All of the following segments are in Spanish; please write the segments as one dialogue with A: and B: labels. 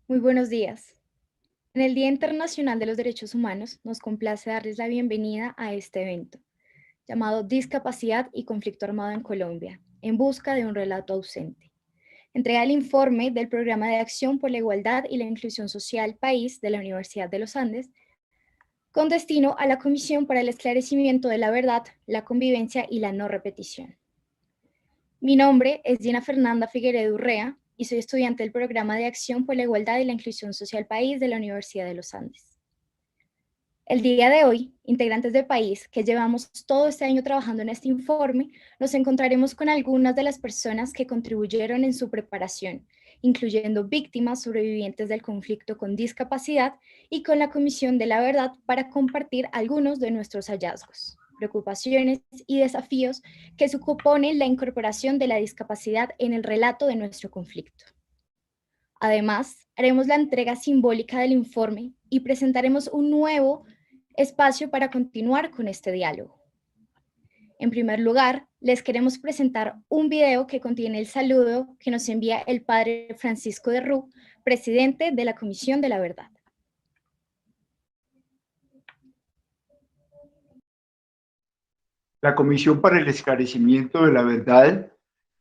A: Muy buenos días. En el Día Internacional de los Derechos Humanos nos complace darles la bienvenida a este evento, llamado Discapacidad y Conflicto Armado en Colombia, en busca de un relato ausente. Entrega el informe del Programa de Acción por la Igualdad y la Inclusión Social País de la Universidad de los Andes, con destino a la Comisión para el Esclarecimiento de la Verdad, la Convivencia y la No Repetición. Mi nombre es Gina Fernanda Figueredo Urrea y soy estudiante del Programa de Acción por la Igualdad y la Inclusión Social País de la Universidad de los Andes. El día de hoy, integrantes del país que llevamos todo este año trabajando en este informe, nos encontraremos con algunas de las personas que contribuyeron en su preparación, incluyendo víctimas sobrevivientes del conflicto con discapacidad y con la Comisión de la Verdad para compartir algunos de nuestros hallazgos, preocupaciones y desafíos que supone la incorporación de la discapacidad en el relato de nuestro conflicto. Además, haremos la entrega simbólica del informe y presentaremos un nuevo espacio para continuar con este diálogo. En primer lugar, les queremos presentar un video que contiene el saludo que nos envía el padre Francisco de Rú, presidente de la Comisión de la Verdad.
B: La Comisión para el Esclarecimiento de la Verdad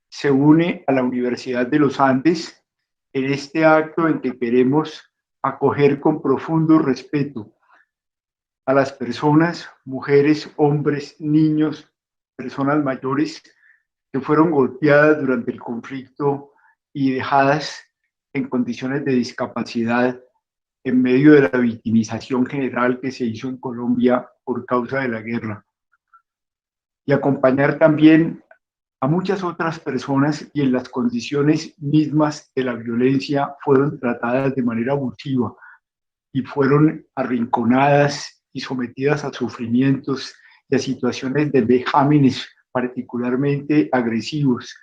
B: se une a la Universidad de los Andes en este acto en que queremos acoger con profundo respeto a las personas, mujeres, hombres, niños, personas mayores que fueron golpeadas durante el conflicto y dejadas en condiciones de discapacidad en medio de la victimización general que se hizo en Colombia por causa de la guerra. Y acompañar también a muchas otras personas y en las condiciones mismas de la violencia fueron tratadas de manera abusiva y fueron arrinconadas y sometidas a sufrimientos y a situaciones de vejámenes particularmente agresivos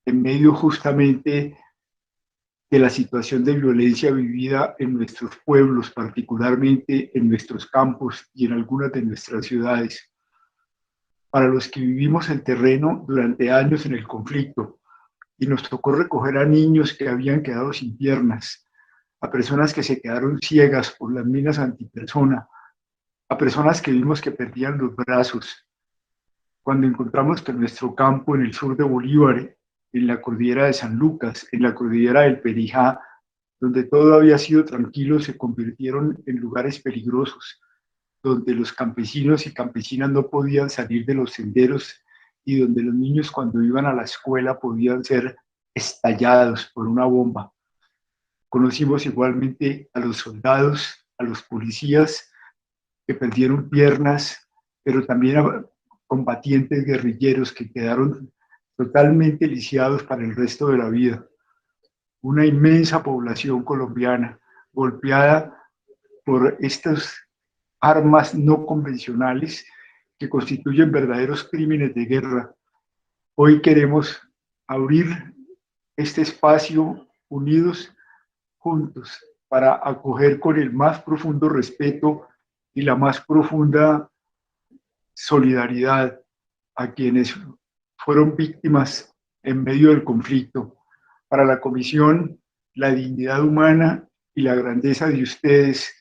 B: en medio justamente de la situación de violencia vivida en nuestros pueblos, particularmente en nuestros campos y en algunas de nuestras ciudades. Para los que vivimos en terreno durante años en el conflicto, y nos tocó recoger a niños que habían quedado sin piernas, a personas que se quedaron ciegas por las minas antipersona, a personas que vimos que perdían los brazos. Cuando encontramos que nuestro campo en el sur de Bolívar, en la cordillera de San Lucas, en la cordillera del Perijá, donde todo había sido tranquilo, se convirtieron en lugares peligrosos, donde los campesinos y campesinas no podían salir de los senderos y donde los niños cuando iban a la escuela podían ser estallados por una bomba. Conocimos igualmente a los soldados, a los policías que perdieron piernas, pero también a combatientes guerrilleros que quedaron totalmente lisiados para el resto de la vida. Una inmensa población colombiana golpeada por estas armas no convencionales que constituyen verdaderos crímenes de guerra. Hoy queremos abrir este espacio unidos, juntos, para acoger con el más profundo respeto y la más profunda solidaridad a quienes fueron víctimas en medio del conflicto. Para la Comisión, la dignidad humana y la grandeza de ustedes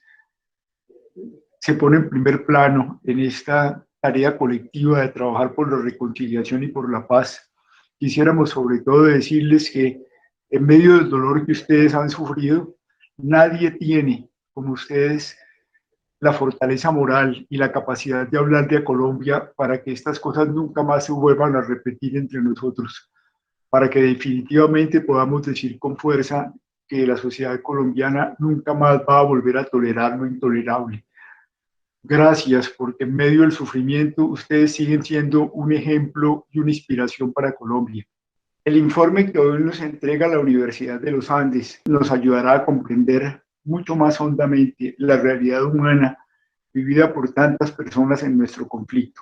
B: se pone en primer plano en esta tarea colectiva de trabajar por la reconciliación y por la paz. Quisiéramos sobre todo decirles que en medio del dolor que ustedes han sufrido, nadie tiene como ustedes la fortaleza moral y la capacidad de hablar de Colombia para que estas cosas nunca más se vuelvan a repetir entre nosotros, para que definitivamente podamos decir con fuerza que la sociedad colombiana nunca más va a volver a tolerar lo intolerable. Gracias, porque en medio del sufrimiento ustedes siguen siendo un ejemplo y una inspiración para Colombia. El informe que hoy nos entrega la Universidad de los Andes nos ayudará a comprender mucho más hondamente la realidad humana vivida por tantas personas en nuestro conflicto.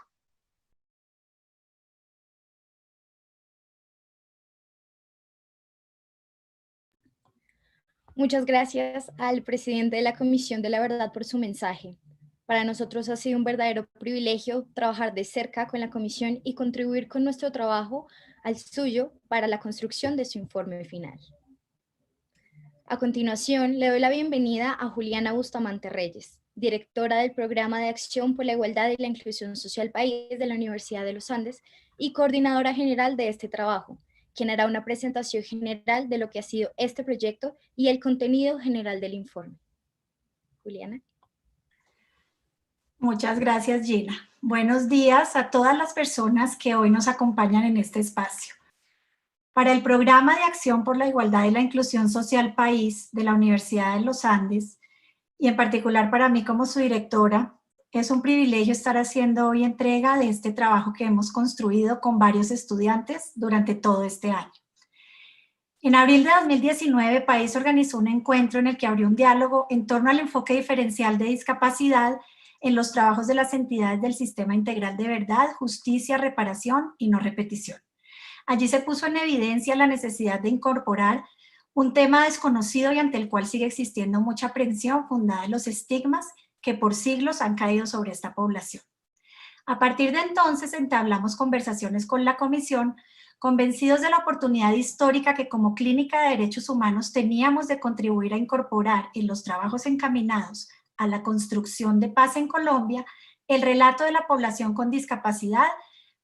A: Muchas gracias al presidente de la Comisión de la Verdad por su mensaje. Para nosotros ha sido un verdadero privilegio trabajar de cerca con la Comisión y contribuir con nuestro trabajo al suyo para la construcción de su informe final. A continuación, le doy la bienvenida a Juliana Bustamante Reyes, directora del Programa de Acción por la Igualdad y la Inclusión Social País de la Universidad de los Andes y coordinadora general de este trabajo, quien hará una presentación general de lo que ha sido este proyecto y el contenido general del informe. Juliana.
C: Muchas gracias, Gina. Buenos días a todas las personas que hoy nos acompañan en este espacio. Para el Programa de Acción por la Igualdad y la Inclusión Social País de la Universidad de los Andes, y en particular para mí como su directora, es un privilegio estar haciendo hoy entrega de este trabajo que hemos construido con varios estudiantes durante todo este año. En abril de 2019, País organizó un encuentro en el que abrió un diálogo en torno al enfoque diferencial de discapacidad en los trabajos de las entidades del Sistema Integral de Verdad, Justicia, Reparación y No Repetición. Allí se puso en evidencia la necesidad de incorporar un tema desconocido y ante el cual sigue existiendo mucha aprensión fundada en los estigmas que por siglos han caído sobre esta población. A partir de entonces entablamos conversaciones con la comisión, convencidos de la oportunidad histórica que como Clínica de Derechos Humanos teníamos de contribuir a incorporar en los trabajos encaminados a la construcción de paz en Colombia el relato de la población con discapacidad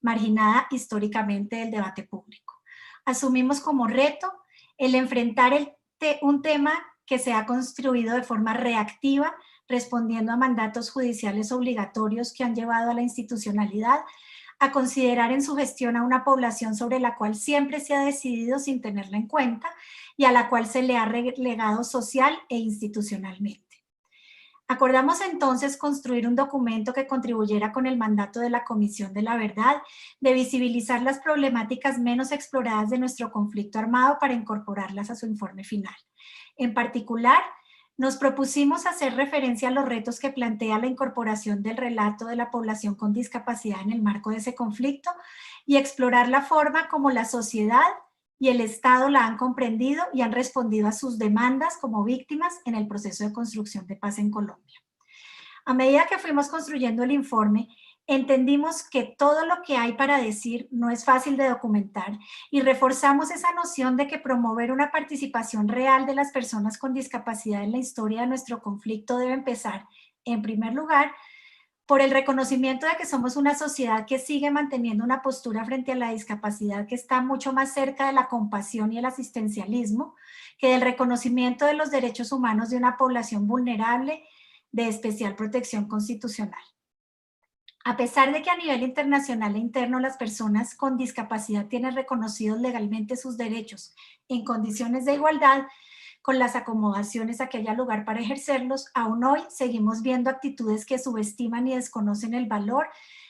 C: marginada históricamente del debate público. Asumimos como reto el enfrentar un tema que se ha construido de forma reactiva, respondiendo a mandatos judiciales obligatorios que han llevado a la institucionalidad a considerar en su gestión a una población sobre la cual siempre se ha decidido sin tenerla en cuenta y a la cual se le ha relegado social e institucionalmente. Acordamos entonces construir un documento que contribuyera con el mandato de la Comisión de la Verdad de visibilizar las problemáticas menos exploradas de nuestro conflicto armado para incorporarlas a su informe final. En particular, nos propusimos hacer referencia a los retos que plantea la incorporación del relato de la población con discapacidad en el marco de ese conflicto y explorar la forma como la sociedad y el Estado la han comprendido y han respondido a sus demandas como víctimas en el proceso de construcción de paz en Colombia. A medida que fuimos construyendo el informe, entendimos que todo lo que hay para decir no es fácil de documentar y reforzamos esa noción de que promover una participación real de las personas con discapacidad en la historia de nuestro conflicto debe empezar, en primer lugar, por el reconocimiento de que somos una sociedad que sigue manteniendo una postura frente a la discapacidad que está mucho más cerca de la compasión y el asistencialismo que del reconocimiento de los derechos humanos de una población vulnerable de especial protección constitucional. A pesar de que a nivel internacional e interno las personas con discapacidad tienen reconocidos legalmente sus derechos en condiciones de igualdad, con las acomodaciones a que haya lugar para ejercerlos, aún hoy seguimos viendo actitudes que subestiman y desconocen el valor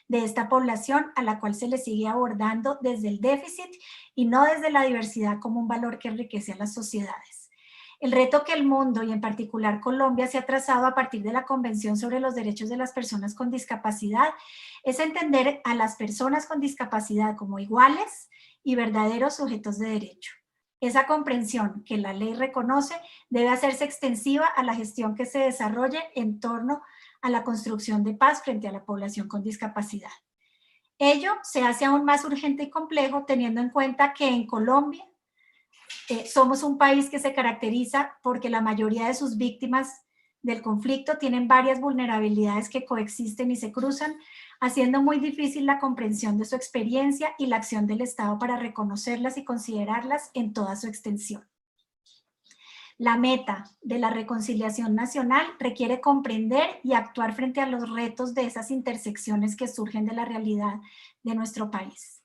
C: de esta población a la cual se le sigue abordando desde el déficit y no desde la diversidad como un valor que enriquece a las sociedades. El reto que el mundo y en particular Colombia se ha trazado a partir de la Convención sobre los Derechos de las Personas con Discapacidad es entender a las personas con discapacidad como iguales y verdaderos sujetos de derecho. Esa comprensión que la ley reconoce debe hacerse extensiva a la gestión que se desarrolle en torno a la construcción de paz frente a la población con discapacidad. Ello se hace aún más urgente y complejo teniendo en cuenta que en Colombia somos un país que se caracteriza porque la mayoría de sus víctimas del conflicto tienen varias vulnerabilidades que coexisten y se cruzan, haciendo muy difícil la comprensión de su experiencia y la acción del Estado para reconocerlas y considerarlas en toda su extensión. La meta de la reconciliación nacional requiere comprender y actuar frente a los retos de esas intersecciones que surgen de la realidad de nuestro país.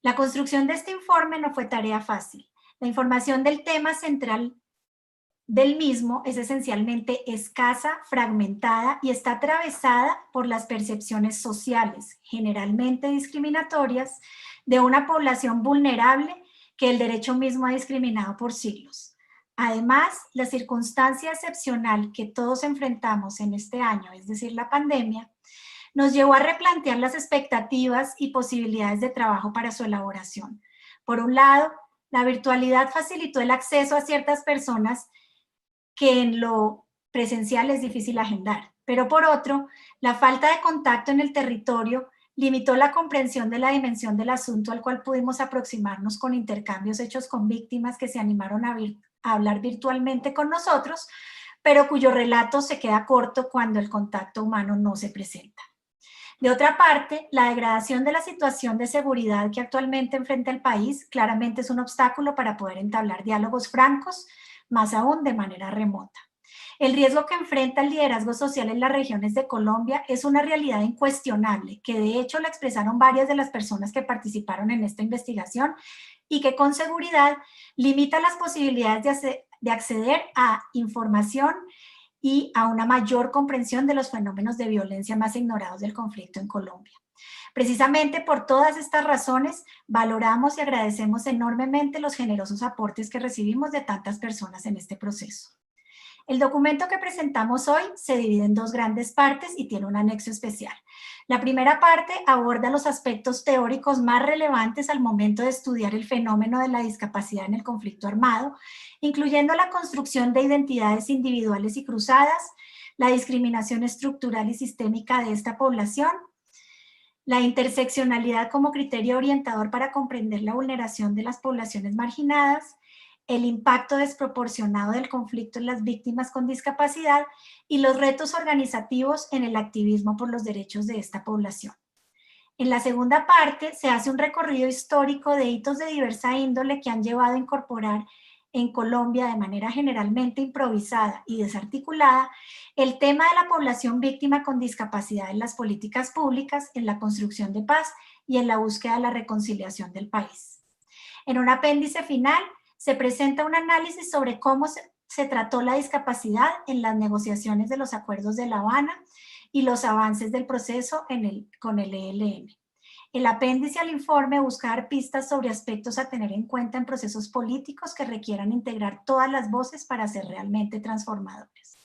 C: La construcción de este informe no fue tarea fácil. La información del tema central del mismo es esencialmente escasa, fragmentada y está atravesada por las percepciones sociales, generalmente discriminatorias, de una población vulnerable que el derecho mismo ha discriminado por siglos. Además, la circunstancia excepcional que todos enfrentamos en este año, es decir, la pandemia, nos llevó a replantear las expectativas y posibilidades de trabajo para su elaboración. Por un lado, la virtualidad facilitó el acceso a ciertas personas que en lo presencial es difícil agendar. Pero por otro, la falta de contacto en el territorio limitó la comprensión de la dimensión del asunto al cual pudimos aproximarnos con intercambios hechos con víctimas que se animaron a a hablar virtualmente con nosotros, pero cuyo relato se queda corto cuando el contacto humano no se presenta. De otra parte, la degradación de la situación de seguridad que actualmente enfrenta el país claramente es un obstáculo para poder entablar diálogos francos, más aún de manera remota. El riesgo que enfrenta el liderazgo social en las regiones de Colombia es una realidad incuestionable, que de hecho la expresaron varias de las personas que participaron en esta investigación y que con seguridad limita las posibilidades de acceder a información y a una mayor comprensión de los fenómenos de violencia más ignorados del conflicto en Colombia. Precisamente por todas estas razones, valoramos y agradecemos enormemente los generosos aportes que recibimos de tantas personas en este proceso. El documento que presentamos hoy se divide en dos grandes partes y tiene un anexo especial. La primera parte aborda los aspectos teóricos más relevantes al momento de estudiar el fenómeno de la discapacidad en el conflicto armado, incluyendo la construcción de identidades individuales y cruzadas, la discriminación estructural y sistémica de esta población, la interseccionalidad como criterio orientador para comprender la vulneración de las poblaciones marginadas, el impacto desproporcionado del conflicto en las víctimas con discapacidad y los retos organizativos en el activismo por los derechos de esta población. En la segunda parte se hace un recorrido histórico de hitos de diversa índole que han llevado a incorporar en Colombia de manera generalmente improvisada y desarticulada el tema de la población víctima con discapacidad en las políticas públicas, en la construcción de paz y en la búsqueda de la reconciliación del país. En un apéndice final se presenta un análisis sobre cómo se trató la discapacidad en las negociaciones de los acuerdos de La Habana y los avances del proceso con el ELN. El apéndice al informe busca dar pistas sobre aspectos a tener en cuenta en procesos políticos que requieran integrar todas las voces para ser realmente transformadores.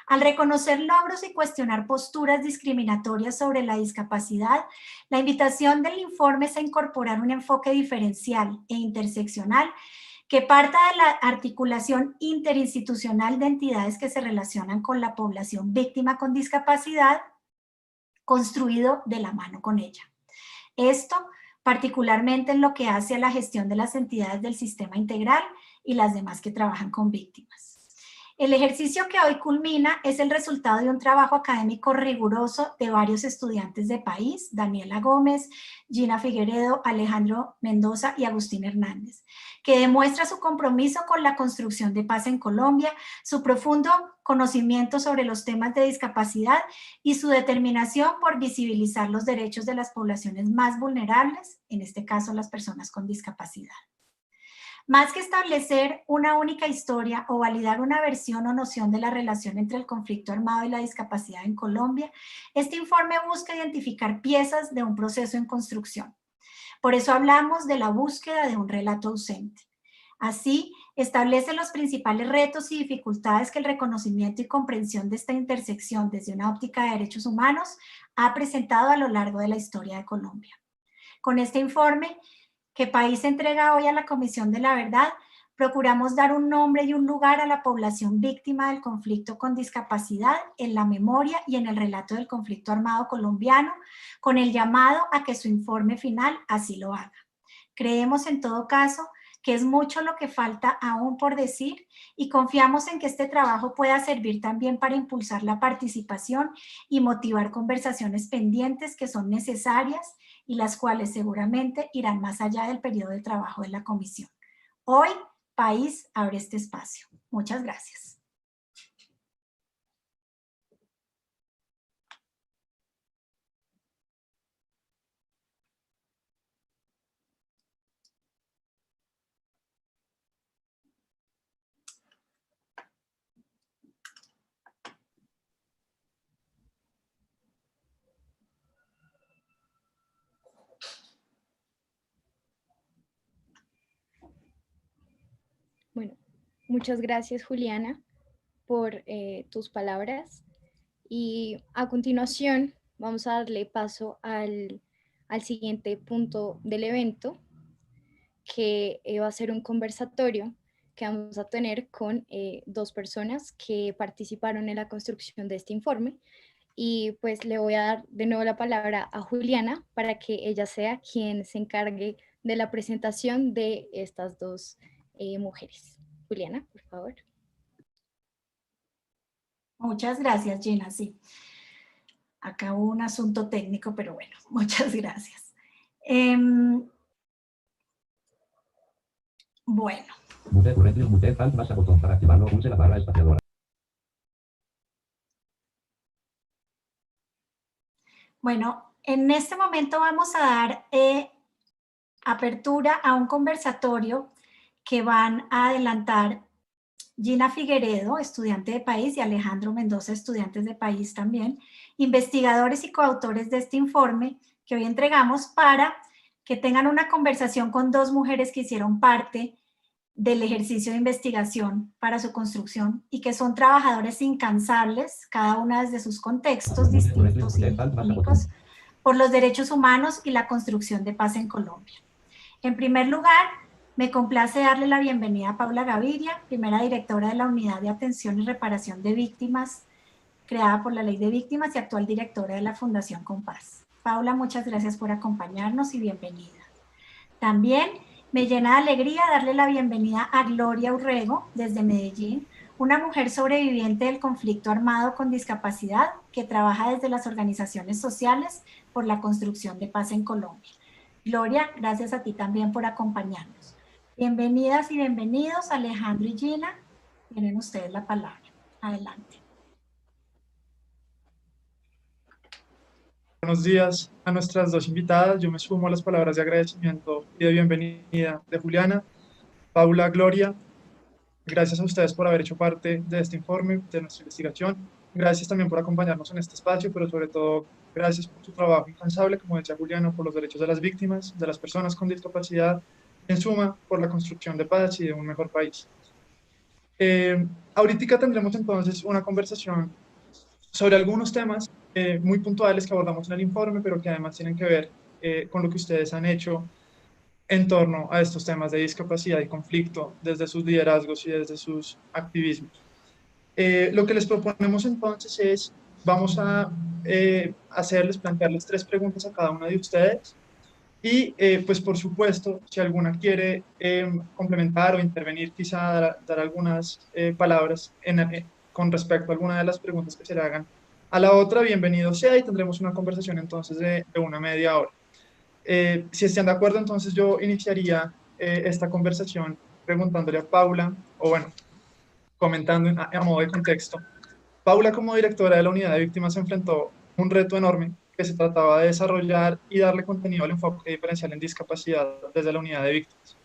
C: Al reconocer logros y cuestionar posturas discriminatorias sobre la discapacidad, la invitación del informe es a incorporar un enfoque diferencial e interseccional que parta de la articulación interinstitucional de entidades que se relacionan con la población víctima con discapacidad, construido de la mano con ella. Esto particularmente en lo que hace a la gestión de las entidades del sistema integral y las demás que trabajan con víctimas. El ejercicio que hoy culmina es el resultado de un trabajo académico riguroso de varios estudiantes de país, Daniela Gómez, Gina Figueredo, Alejandro Mendoza y Agustín Hernández, que demuestra su compromiso con la construcción de paz en Colombia, su profundo conocimiento sobre los temas de discapacidad y su determinación por visibilizar los derechos de las poblaciones más vulnerables, en este caso las personas con discapacidad. Más que establecer una única historia o validar una versión o noción de la relación entre el conflicto armado y la discapacidad en Colombia, este informe busca identificar piezas de un proceso en construcción. Por eso hablamos de la búsqueda de un relato ausente. Así, establece los principales retos y dificultades que el reconocimiento y comprensión de esta intersección desde una óptica de derechos humanos ha presentado a lo largo de la historia de Colombia. Con este informe, que País entrega hoy a la Comisión de la Verdad, procuramos dar un nombre y un lugar a la población víctima del conflicto con discapacidad en la memoria y en el relato del conflicto armado colombiano, con el llamado a que su informe final así lo haga. Creemos en todo caso que es mucho lo que falta aún por decir y confiamos en que este trabajo pueda servir también para impulsar la participación y motivar conversaciones pendientes que son necesarias y las cuales seguramente irán más allá del periodo de trabajo de la comisión. Hoy, País abre este espacio. Muchas gracias.
A: Bueno, muchas gracias, Juliana, por tus palabras. Y a continuación vamos a darle paso al siguiente punto del evento, que va a ser un conversatorio que vamos a tener con dos personas que participaron en la construcción de este informe. Y pues le voy a dar de nuevo la palabra a Juliana para que ella sea quien se encargue de la presentación de estas dos mujeres. Juliana. Juliana, por favor.
C: Muchas gracias, Gina, sí. Acá hubo un asunto técnico, pero bueno, muchas gracias. Bueno.
D: Mute Alt más a botón para activarlo, pulse la barra espaciadora.
C: Bueno, en este momento vamos a dar apertura a un conversatorio que van a adelantar Gina Figueredo, estudiante de País, y Alejandro Mendoza, estudiantes de País también, investigadores y coautores de este informe que hoy entregamos para que tengan una conversación con dos mujeres que hicieron parte del ejercicio de investigación para su construcción y que son trabajadores incansables, cada una desde sus contextos distintos y únicos, por los derechos humanos y la construcción de paz en Colombia. En primer lugar, me complace darle la bienvenida a Paula Gaviria, primera directora de la Unidad de Atención y Reparación de Víctimas, creada por la Ley de Víctimas y actual directora de la Fundación Compás. Paula, muchas gracias por acompañarnos y bienvenida. También me llena de alegría darle la bienvenida a Gloria Urrego, desde Medellín, una mujer sobreviviente del conflicto armado con discapacidad que trabaja desde las organizaciones sociales por la construcción de paz en Colombia. Gloria, gracias a ti también por acompañarnos. Bienvenidas y bienvenidos, Alejandro y Gina. Tienen ustedes la palabra. Adelante.
E: Buenos días a nuestras dos invitadas. Yo me sumo a las palabras de agradecimiento y de bienvenida de Juliana, Paula, Gloria. Gracias a ustedes por haber hecho parte de este informe, de nuestra investigación. Gracias también por acompañarnos en este espacio, pero sobre todo gracias por su trabajo incansable, como decía Juliana, por los derechos de las víctimas, de las personas con discapacidad, en suma, por la construcción de paz y de un mejor país. Ahorita tendremos entonces una conversación sobre algunos temas muy puntuales que abordamos en el informe, pero que además tienen que ver con lo que ustedes han hecho en torno a estos temas de discapacidad y conflicto desde sus liderazgos y desde sus activismos. Lo que les proponemos entonces es, vamos a plantearles 3 preguntas a cada una de ustedes y pues por supuesto, si alguna quiere complementar o intervenir, quizá dar algunas palabras con respecto a alguna de las preguntas que se le hagan a la otra, bienvenido sea, y tendremos una conversación entonces de una media hora. Si están de acuerdo, entonces yo iniciaría esta conversación preguntándole a Paula, o bueno, comentando a modo de contexto. Paula, como directora de la Unidad de Víctimas, se enfrentó a un reto enorme que se trataba de desarrollar y darle contenido al enfoque diferencial en discapacidad desde la Unidad de Víctimas.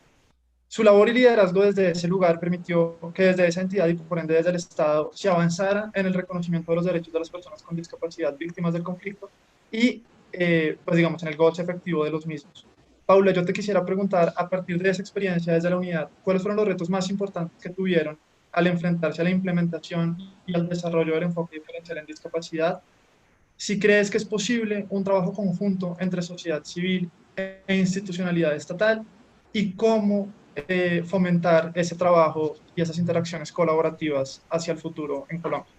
E: Su labor y liderazgo desde ese lugar permitió que desde esa entidad y por ende desde el Estado se avanzara en el reconocimiento de los derechos de las personas con discapacidad víctimas del conflicto y, pues digamos, en el goce efectivo de los mismos. Paula, yo te quisiera preguntar, a partir de esa experiencia desde la unidad, ¿cuáles fueron los retos más importantes que tuvieron al enfrentarse a la implementación y al desarrollo del enfoque diferencial en discapacidad? Si crees que es posible un trabajo conjunto entre sociedad civil e institucionalidad estatal, y cómo fomentar ese trabajo y esas interacciones colaborativas hacia el futuro en Colombia.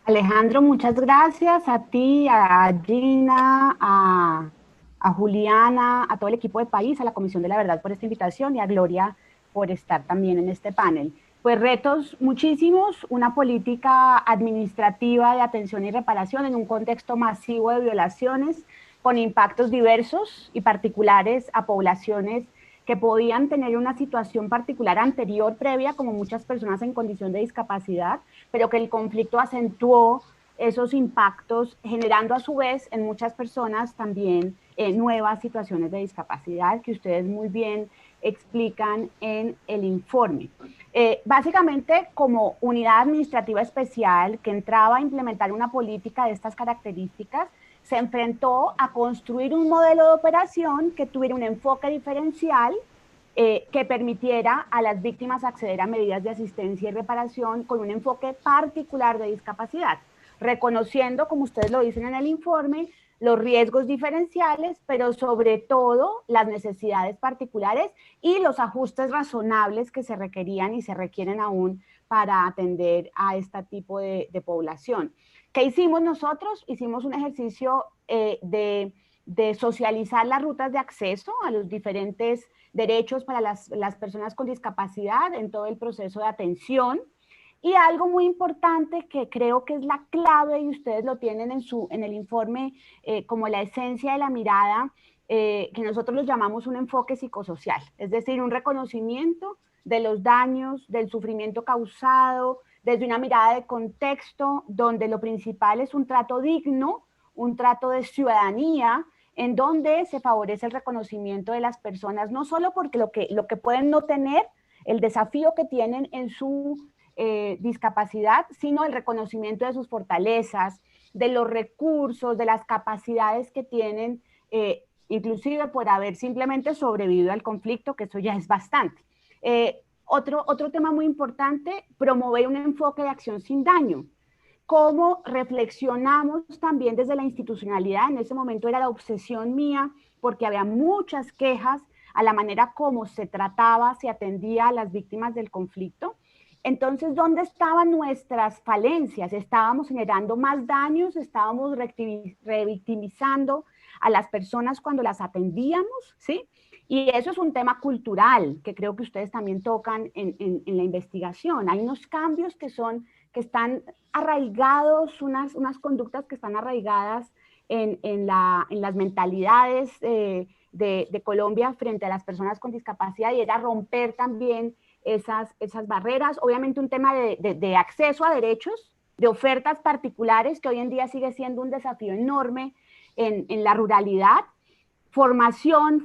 F: Alejandro, muchas gracias a ti, a Gina, a Juliana, a todo el equipo de País, a la Comisión de la Verdad por esta invitación y a Gloria por estar también en este panel. Pues retos muchísimos, una política administrativa de atención y reparación en un contexto masivo de violaciones con impactos diversos y particulares a poblaciones que podían tener una situación particular anterior, previa, como muchas personas en condición de discapacidad, pero que el conflicto acentuó esos impactos, generando a su vez en muchas personas también nuevas situaciones de discapacidad que ustedes muy bien explican en el informe. Básicamente, como unidad administrativa especial que entraba a implementar una política de estas características, se enfrentó a construir un modelo de operación que tuviera un enfoque diferencial que permitiera a las víctimas acceder a medidas de asistencia y reparación con un enfoque particular de discapacidad, reconociendo, como ustedes lo dicen en el informe, los riesgos diferenciales, pero sobre todo las necesidades particulares y los ajustes razonables que se requerían y se requieren aún para atender a este tipo de población. ¿Qué hicimos nosotros? Hicimos un ejercicio de de socializar las rutas de acceso a los diferentes derechos para las personas con discapacidad en todo el proceso de atención. Y algo muy importante que creo que es la clave, y ustedes lo tienen en el informe como la esencia de la mirada, que nosotros los llamamos un enfoque psicosocial, es decir, un reconocimiento de los daños, del sufrimiento causado, desde una mirada de contexto, donde lo principal es un trato digno, un trato de ciudadanía, en donde se favorece el reconocimiento de las personas, no solo porque lo que pueden no tener, el desafío que tienen en su discapacidad, sino el reconocimiento de sus fortalezas, de los recursos, de las capacidades que tienen, inclusive por haber simplemente sobrevivido al conflicto, que eso ya es bastante. Otro tema muy importante, promover un enfoque de acción sin daño. Cómo reflexionamos también desde la institucionalidad. En ese momento era la obsesión mía, porque había muchas quejas a la manera como se trataba, se atendía a las víctimas del conflicto. Entonces, ¿dónde estaban nuestras falencias? Estábamos generando más daños, estábamos revictimizando a las personas cuando las atendíamos, ¿sí? Y eso es un tema cultural que creo que ustedes también tocan en la investigación. Hay unos cambios que están arraigados, unas conductas que están arraigadas en las mentalidades de Colombia frente a las personas con discapacidad, y era romper también esas barreras. Obviamente un tema de acceso a derechos, de ofertas particulares, que hoy en día sigue siendo un desafío enorme en la ruralidad. Formación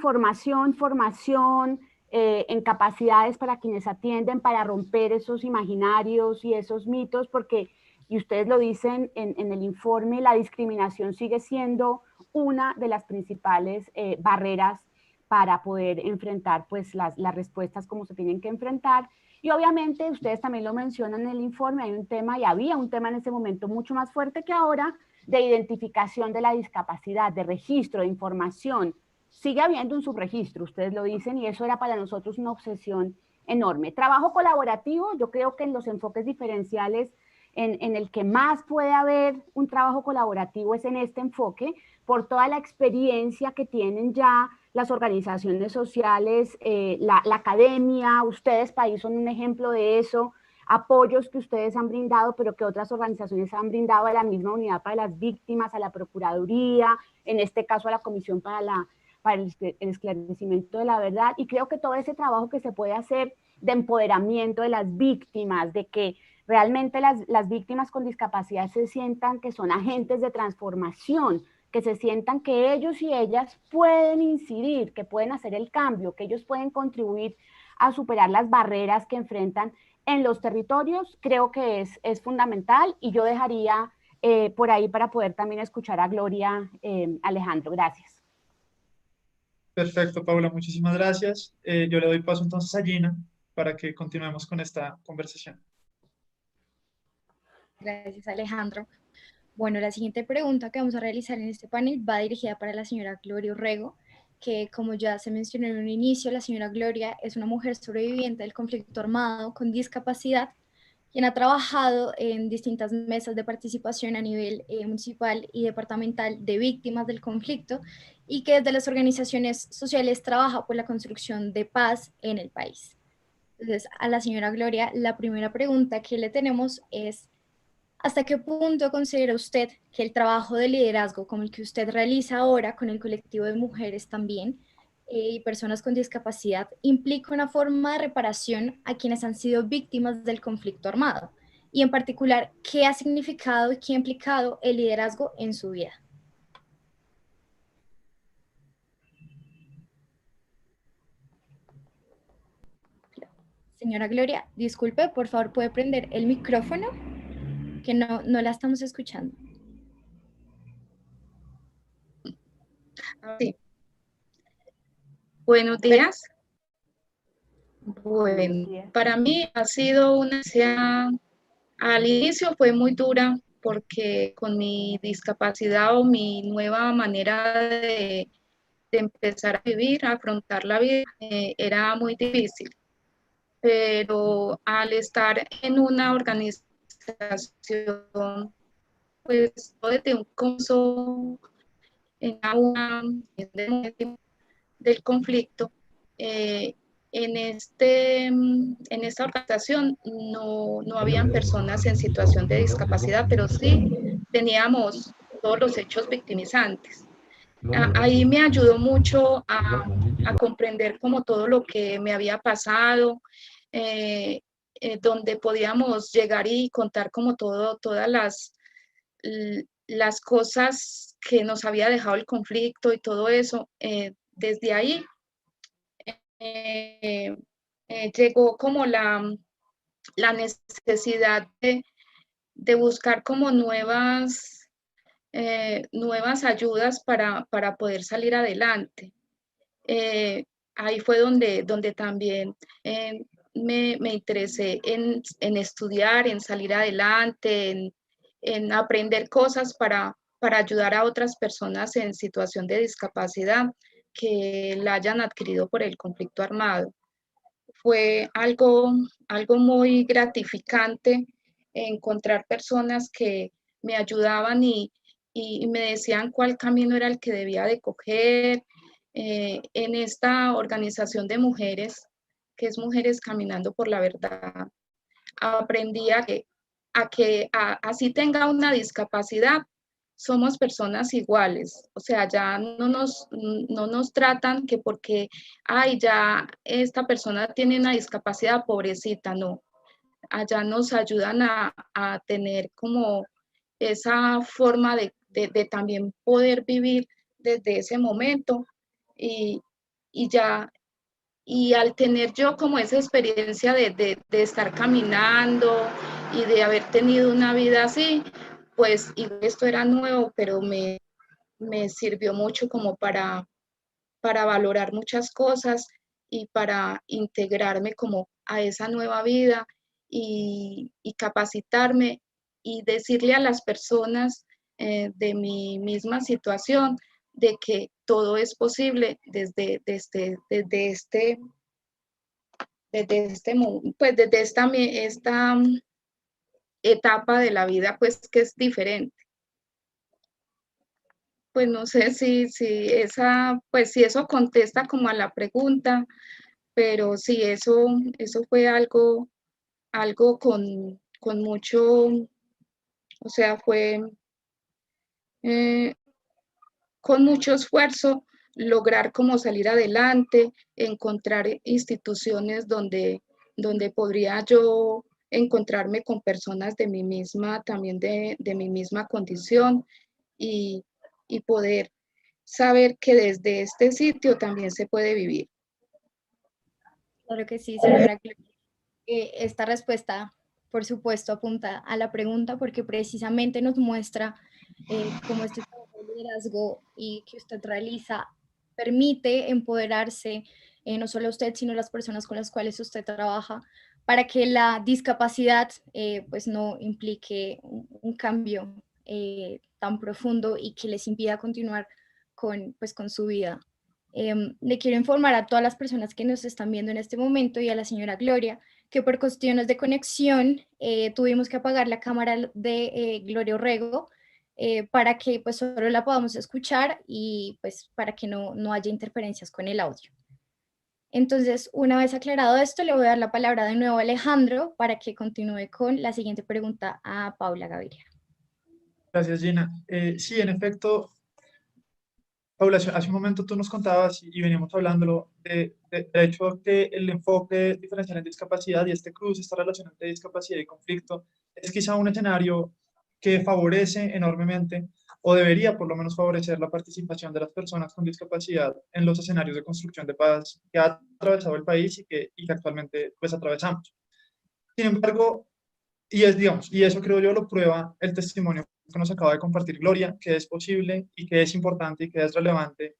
F: en capacidades para quienes atienden, para romper esos imaginarios y esos mitos, porque, y ustedes lo dicen en el informe, la discriminación sigue siendo una de las principales barreras para poder enfrentar pues las respuestas como se tienen que enfrentar. Y obviamente ustedes también lo mencionan en el informe, hay un tema, y había un tema en ese momento mucho más fuerte que ahora, de identificación de la discapacidad, de registro, de información. Sigue habiendo un subregistro, ustedes lo dicen, y eso era para nosotros una obsesión enorme. Trabajo colaborativo, yo creo que en los enfoques diferenciales en el que más puede haber un trabajo colaborativo es en este enfoque, por toda la experiencia que tienen ya las organizaciones sociales, la academia. Ustedes, país, son un ejemplo de eso, apoyos que ustedes han brindado, pero que otras organizaciones han brindado a la misma unidad para las víctimas, a la Procuraduría, en este caso a la Comisión para el esclarecimiento de la verdad. Y creo que todo ese trabajo que se puede hacer de empoderamiento de las víctimas, de que realmente las víctimas con discapacidad se sientan que son agentes de transformación, que se sientan que ellos y ellas pueden incidir, que pueden hacer el cambio, que ellos pueden contribuir a superar las barreras que enfrentan en los territorios, creo que es fundamental. Y yo dejaría por ahí para poder también escuchar a Gloria. Alejandro, gracias.
E: Perfecto, Paula, muchísimas gracias. Yo le doy paso entonces a Gina para que continuemos con esta conversación.
A: Gracias, Alejandro. Bueno, la siguiente pregunta que vamos a realizar en este panel va dirigida para la señora Gloria Urrego, que, como ya se mencionó en un inicio, la señora Gloria es una mujer sobreviviente del conflicto armado con discapacidad, quien ha trabajado en distintas mesas de participación a nivel municipal y departamental de víctimas del conflicto, y que desde las organizaciones sociales trabaja por la construcción de paz en el país. Entonces, a la señora Gloria, la primera pregunta que le tenemos es: ¿hasta qué punto considera usted que el trabajo de liderazgo como el que usted realiza ahora con el colectivo de mujeres también y personas con discapacidad implica una forma de reparación a quienes han sido víctimas del conflicto armado? Y en particular, ¿qué ha significado y qué ha implicado el liderazgo en su vida? Señora Gloria, disculpe, por favor, ¿puede prender el micrófono? Que no la estamos escuchando.
G: Sí. Buenos días. Bueno, para mí ha sido al inicio fue muy dura, porque con mi discapacidad o mi nueva manera de empezar a vivir, a afrontar la vida, era muy difícil. Pero al estar en una organización, pues desde un comienzo en una del conflicto. En esta organización no habían personas en situación de discapacidad, pero sí teníamos todos los hechos victimizantes. Ahí me ayudó mucho a comprender como todo lo que me había pasado, donde podíamos llegar y contar como todas las cosas que nos había dejado el conflicto y todo eso. Desde ahí llegó como la necesidad de buscar como nuevas ayudas para poder salir adelante. Ahí fue donde también me interesé en estudiar, en salir adelante, en aprender cosas para ayudar a otras personas en situación de discapacidad que la hayan adquirido por el conflicto armado. Fue algo muy gratificante encontrar personas que me ayudaban y me decían cuál camino era el que debía de coger. En esta organización de mujeres, que es Mujeres Caminando por la Verdad, aprendí a que así tenga una discapacidad, somos personas iguales. O sea, ya no nos tratan que porque, ay, ya esta persona tiene una discapacidad, pobrecita, no. Allá nos ayudan a tener como esa forma de también poder vivir desde ese momento y ya, y al tener yo como esa experiencia de estar caminando y de haber tenido una vida así, pues y esto era nuevo, pero me sirvió mucho como para valorar muchas cosas y para integrarme como a esa nueva vida y capacitarme y decirle a las personas de mi misma situación de que todo es posible desde esta etapa de la vida, pues que es diferente. Pues no sé si eso contesta como a la pregunta, pero sí, eso fue algo con mucho, o sea, fue con mucho esfuerzo lograr como salir adelante, encontrar instituciones donde podría yo encontrarme con personas de mi misma, también de mi misma condición y poder saber que desde este sitio también se puede vivir.
A: Claro que sí, señora. Esta respuesta, por supuesto, apunta a la pregunta porque precisamente nos muestra cómo este trabajo de liderazgo y que usted realiza permite empoderarse, no solo a usted, sino a las personas con las cuales usted trabaja, para que la discapacidad pues no implique un cambio tan profundo y que les impida continuar pues, con su vida. Le quiero informar a todas las personas que nos están viendo en este momento y a la señora Gloria que por cuestiones de conexión tuvimos que apagar la cámara de Gloria Orrego para que pues solo la podamos escuchar y pues para que no haya interferencias con el audio. Entonces, una vez aclarado esto, le voy a dar la palabra de nuevo a Alejandro para que continúe con la siguiente pregunta a Paula Gaviria.
E: Gracias, Gina. Sí, en efecto, Paula, hace un momento tú nos contabas y veníamos hablándolo de hecho que el enfoque diferencial en discapacidad y este cruce, esta relación entre discapacidad y conflicto, es quizá un escenario que favorece enormemente o debería por lo menos favorecer la participación de las personas con discapacidad en los escenarios de construcción de paz que ha atravesado el país y que actualmente pues atravesamos. Sin embargo, y eso creo yo lo prueba el testimonio que nos acaba de compartir Gloria, que es posible y que es importante y que es relevante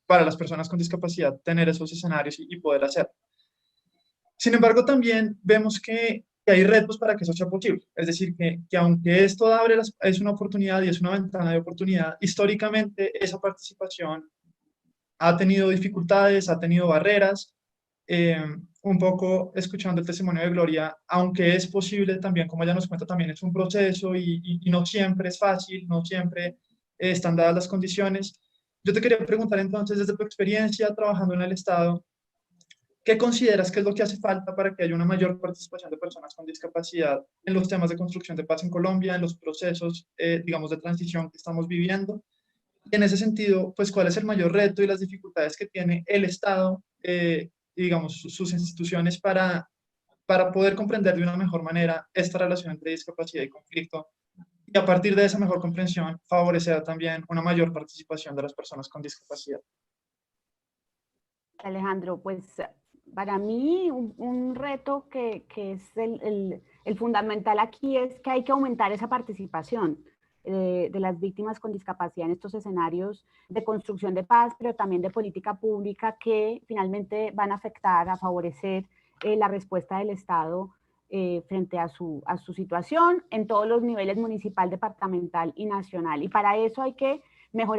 E: para las personas con discapacidad tener esos escenarios y poder hacerlo. Sin embargo, también vemos que hay retos para que eso sea posible. Es decir, que aunque esto es una oportunidad y es una ventana de oportunidad, históricamente esa participación ha tenido dificultades, ha tenido barreras. Un poco escuchando el testimonio de Gloria, aunque es posible también, como ella nos cuenta, también es un proceso y no siempre es fácil, no siempre están dadas las condiciones. Yo te quería preguntar entonces, desde tu experiencia trabajando en el Estado, ¿qué consideras que es lo que hace falta para que haya una mayor participación de personas con discapacidad en los temas de construcción de paz en Colombia, en los procesos, digamos, de transición que estamos viviendo? Y en ese sentido, pues, ¿cuál es el mayor reto y las dificultades que tiene el Estado, digamos, sus instituciones para poder comprender de una mejor manera esta relación entre discapacidad y conflicto? Y a partir de esa mejor comprensión, favorecer también una mayor participación de las personas con discapacidad.
F: Alejandro, pues para mí un reto que es el fundamental aquí es que hay que aumentar esa participación de las víctimas con discapacidad en estos escenarios de construcción de paz, pero también de política pública que finalmente van a afectar, a favorecer la respuesta del Estado frente a su situación en todos los niveles municipal, departamental y nacional. Y para eso hay que mejorar